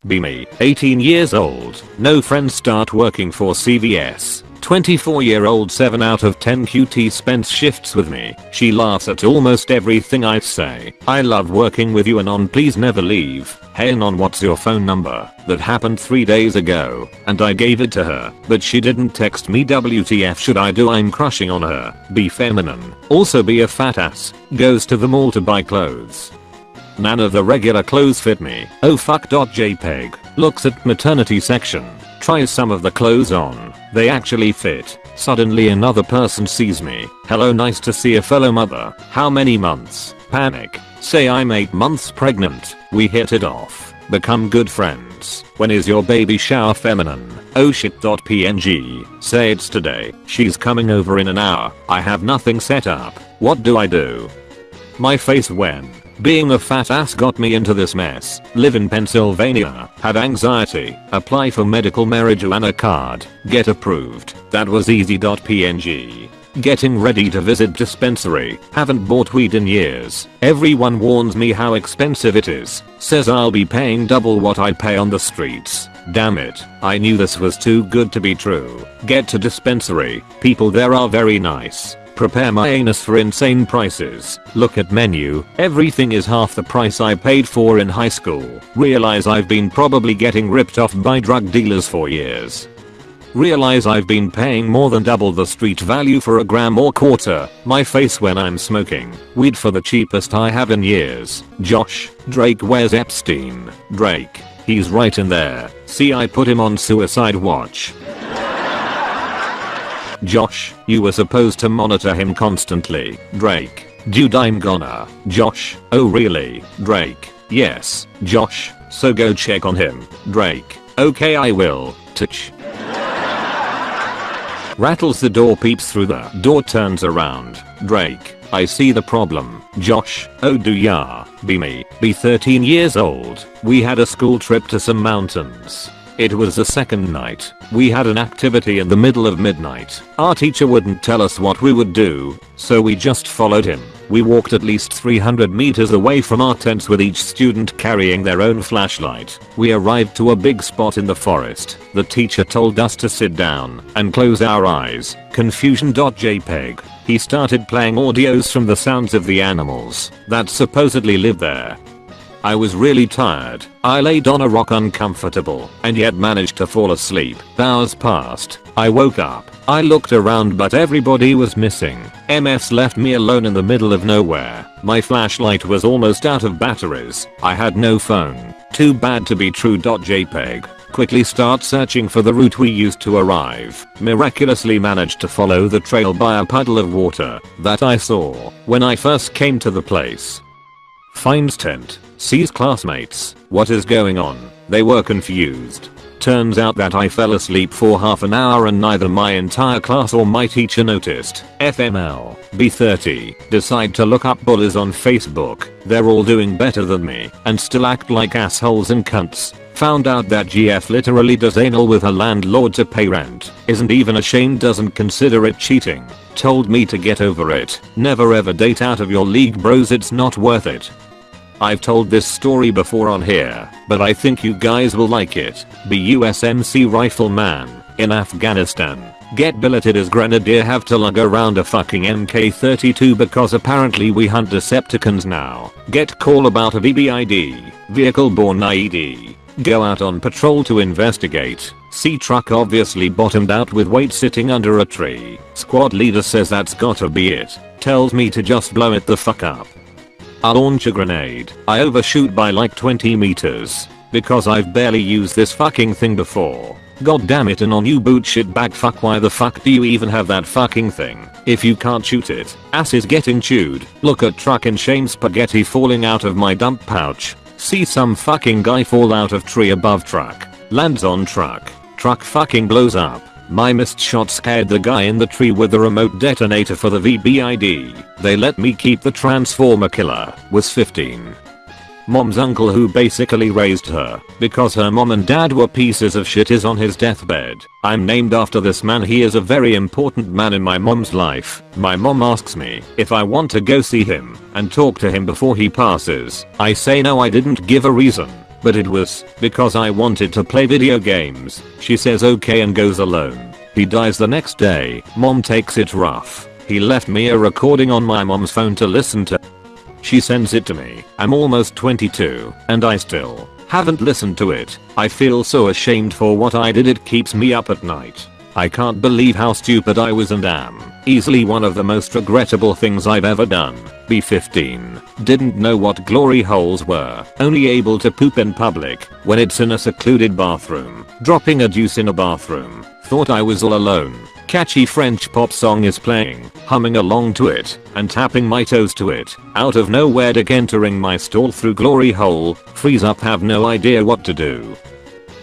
Be me. 18 years old. No friends, start working for CVS. 24-year-old, 7 out of 10 QT spends shifts with me. She laughs at almost everything I say. I love working with you, Anon, please never leave. Hey Anon, what's your phone number? That happened 3 days ago and I gave it to her, but she didn't text me. WTF should I do? I'm crushing on her. Be feminine. Also be a fat ass. Goes to the mall to buy clothes. None of the regular clothes fit me. Oh fuck. JPEG. Looks at maternity section. Tries some of the clothes on. They actually fit. Suddenly another person sees me. Hello, nice to see a fellow mother. How many months? Panic. Say I'm 8 months pregnant. We hit it off. Become good friends. When is your baby shower? Feminine. Oh shit. PNG. Say it's today. She's coming over in an hour. I have nothing set up. What do I do? My face when being a fat ass got me into this mess. Live in Pennsylvania. Had anxiety. Apply for medical marijuana card. Get approved. That was easy. PNG. Getting ready to visit dispensary. Haven't bought weed in years. Everyone warns me how expensive it is. Says I'll be paying double what I pay on the streets. Damn it. I knew this was too good to be true. Get to dispensary. People there are very nice. Prepare my anus for insane prices. Look at menu. Everything is half the price I paid for in high school. Realize I've been probably getting ripped off by drug dealers for years. Realize I've been paying more than double the street value for a gram or quarter. My face when I'm smoking weed for the cheapest I have in years. Josh. Drake, where's Epstein? Drake. He's right in there. See, I put him on suicide watch. Josh, you were supposed to monitor him constantly. Drake. Dude, I'm gonna. Josh. Oh really? Drake. Yes. Josh. So go check on him. Drake. Okay, I will. Touch. Rattles the door, peeps through the door, turns around. Drake. I see the problem. Josh. Oh do ya? Be me. Be 13 years old. We had a school trip to some mountains. It was the second night. We had an activity in the middle of midnight. Our teacher wouldn't tell us what we would do, so we just followed him. We walked at least 300 meters away from our tents with each student carrying their own flashlight. We arrived to a big spot in the forest. The teacher told us to sit down and close our eyes. Confusion.jpg. He started playing audios from the sounds of the animals that supposedly live there. I was really tired. I laid on a rock uncomfortable and yet managed to fall asleep. Hours passed. I woke up. I looked around but everybody was missing. MFs left me alone in the middle of nowhere. My flashlight was almost out of batteries. I had no phone. Too bad to be true. JPEG. Quickly start searching for the route we used to arrive. Miraculously managed to follow the trail by a puddle of water that I saw when I first came to the place. Finds tent. Sees classmates. What is going on? They were confused. Turns out that I fell asleep for half an hour and neither my entire class or my teacher noticed. FML. B30. Decide to look up bullies on Facebook. They're all doing better than me and still act like assholes and cunts. Found out that GF literally does anal with her landlord to pay rent. Isn't even ashamed, doesn't consider it cheating. Told me to get over it. Never ever date out of your league, bros, it's not worth it. I've told this story before on here, but I think you guys will like it. Be USMC rifleman in Afghanistan. Get billeted as grenadier, have to lug around a fucking MK32 because apparently we hunt Decepticons now. Get call about a VBID, vehicle borne IED. Go out on patrol to investigate. See truck obviously bottomed out with weight sitting under a tree. Squad leader says that's gotta be it. Tells me to just blow it the fuck up. I launch a grenade. I overshoot by like 20 meters. Because I've barely used this fucking thing before. God damn it, and on you boot shit bag fuck, why the fuck do you even have that fucking thing if you can't shoot it? Ass is getting chewed. Look at truck in shame, spaghetti falling out of my dump pouch. See some fucking guy fall out of tree above truck. Lands on truck. Truck fucking blows up. My missed shot scared the guy in the tree with the remote detonator for the VBID. They let me keep the transformer killer. Was 15. Mom's uncle, who basically raised her because her mom and dad were pieces of shit, is on his deathbed. I'm named after this man. He is a very important man in my mom's life. My mom asks me if I want to go see him and talk to him before he passes. I say no, I didn't give a reason. but it was because I wanted to play video games. She says okay and goes alone. He dies the next day. Mom takes it rough. He left me a recording on my mom's phone to listen to. She sends it to me. I'm almost 22 and I still haven't listened to it. I feel so ashamed for what I did. It keeps me up at night. I can't believe how stupid I was and am. Easily one of the most regrettable things I've ever done. B15. Didn't know what glory holes were. Only able to poop in public when it's in a secluded bathroom. Dropping a deuce in a bathroom. Thought I was all alone. Catchy French pop song is playing, humming along to it, and tapping my toes to it. Out of nowhere dick entering my stall through glory hole. Freeze up, have no idea what to do.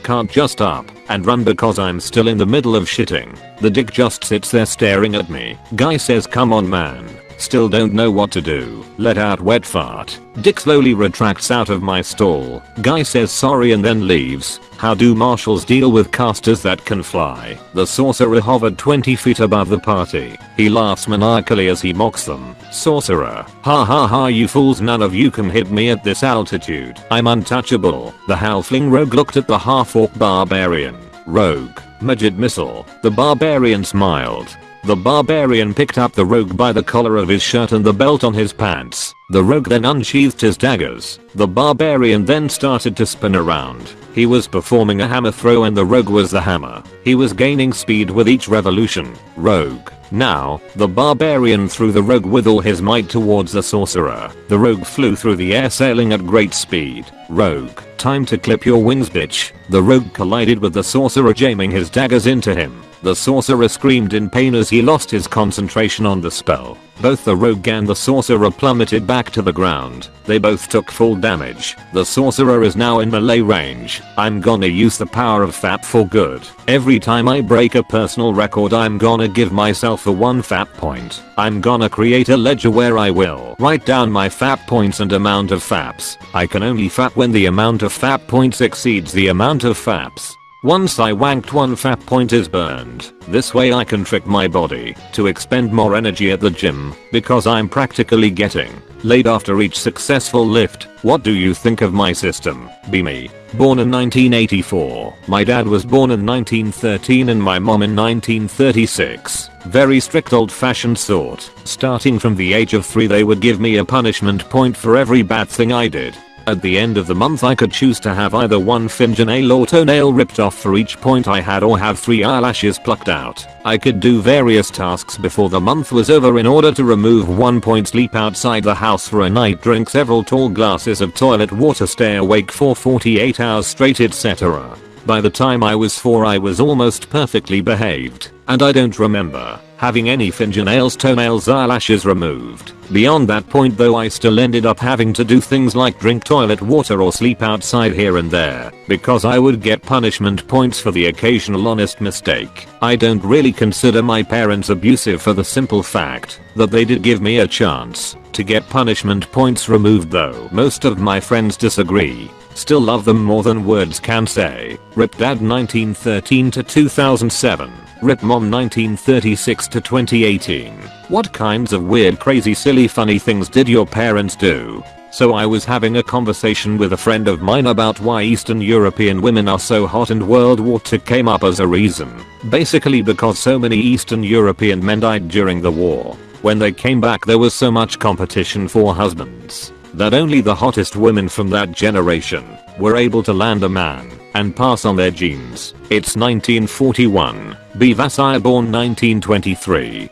Can't just up and run because I'm still in the middle of shitting. The dick just sits there staring at me. Guy says come on man. Still don't know what to do. Let out wet fart. Dick slowly retracts out of my stall. Guy says sorry and then leaves. How do marshals deal with casters that can fly? The sorcerer hovered 20 feet above the party. He laughs maniacally as he mocks them. Sorcerer. Ha ha ha, you fools, none of you can hit me at this altitude. I'm untouchable. The halfling rogue looked at the half-orc barbarian. Rogue. Magic missile. The barbarian smiled. The barbarian picked up the rogue by the collar of his shirt and the belt on his pants. The rogue then unsheathed his daggers. The barbarian then started to spin around. He was performing a hammer throw and the rogue was the hammer. He was gaining speed with each revolution. Rogue. Now, the barbarian threw the rogue with all his might towards the sorcerer. The rogue flew through the air sailing at great speed. Rogue. Time to clip your wings, bitch. The rogue collided with the sorcerer, jamming his daggers into him. The sorcerer screamed in pain as he lost his concentration on the spell. Both the rogue and the sorcerer plummeted back to the ground. They both took full damage. The sorcerer is now in melee range. I'm gonna use the power of FAP for good. Every time I break a personal record, I'm gonna give myself a 1 FAP point. I'm gonna create a ledger where I will write down my FAP points and amount of FAPs. I can only FAP when the amount of FAP points exceeds the amount of FAPs. Once I wanked, 1 FAP point is burned. This way I can trick my body to expend more energy at the gym because I'm practically getting laid after each successful lift. What do you think of my system? Be me. Born in 1984. My dad was born in 1913 and my mom in 1936. Very strict old-fashioned sort. Starting from the age of 3 they would give me a punishment point for every bad thing I did. At the end of the month I could choose to have either 1 fingernail or toenail ripped off for each point I had or have 3 eyelashes plucked out. I could do various tasks before the month was over in order to remove 1 point, sleep outside the house for a night, drink several tall glasses of toilet water, stay awake for 48 hours straight, etc. By the time I was 4 I was almost perfectly behaved, and I don't remember having any fingernails, toenails, eyelashes removed. Beyond that point though, I still ended up having to do things like drink toilet water or sleep outside here and there, because I would get punishment points for the occasional honest mistake. I don't really consider my parents abusive for the simple fact that they did give me a chance to get punishment points removed, though most of my friends disagree. Still love them more than words can say. Rip Dad 1913 to 2007. Rip Mom 1936 to 2018. What kinds of weird, crazy, silly, funny things did your parents do? So I was having a conversation with a friend of mine about why Eastern European women are so hot, and World War II came up as a reason. Basically because so many Eastern European men died during the war. When they came back there was so much competition for husbands that only the hottest women from that generation were able to land a man and pass on their genes. It's 1941. B. Vasai born 1923.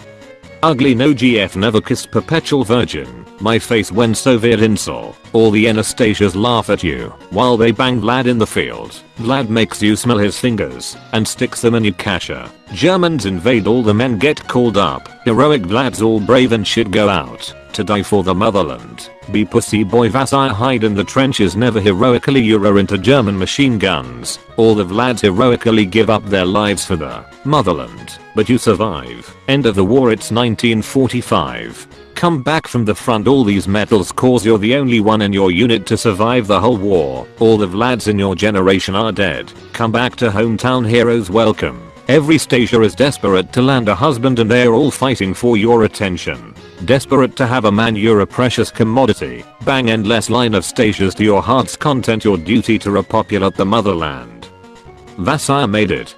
Ugly, no GF, never kissed, perpetual virgin. My face when Soviet insult. All the Anastasias laugh at you while they bang Vlad in the field. Vlad makes you smell his fingers and sticks them in your kasha. Germans invade, all the men get called up. Heroic Vlad's all brave and should go out to die for the motherland. Be pussy boy Vasai hide in the trenches, never heroically Euro into German machine guns. All the Vlads heroically give up their lives for the motherland, but you survive. End of the war, it's 1945. Come back from the front, all these medals cause you're the only one in your unit to survive the whole war. All the Vlads in your generation are dead. Come back to hometown, heroes welcome. Every Stasia is desperate to land a husband and they're all fighting for your attention. Desperate to have a man, you're a precious commodity. Bang, endless line of stages to your heart's content, your duty to repopulate the motherland. Vasire made it.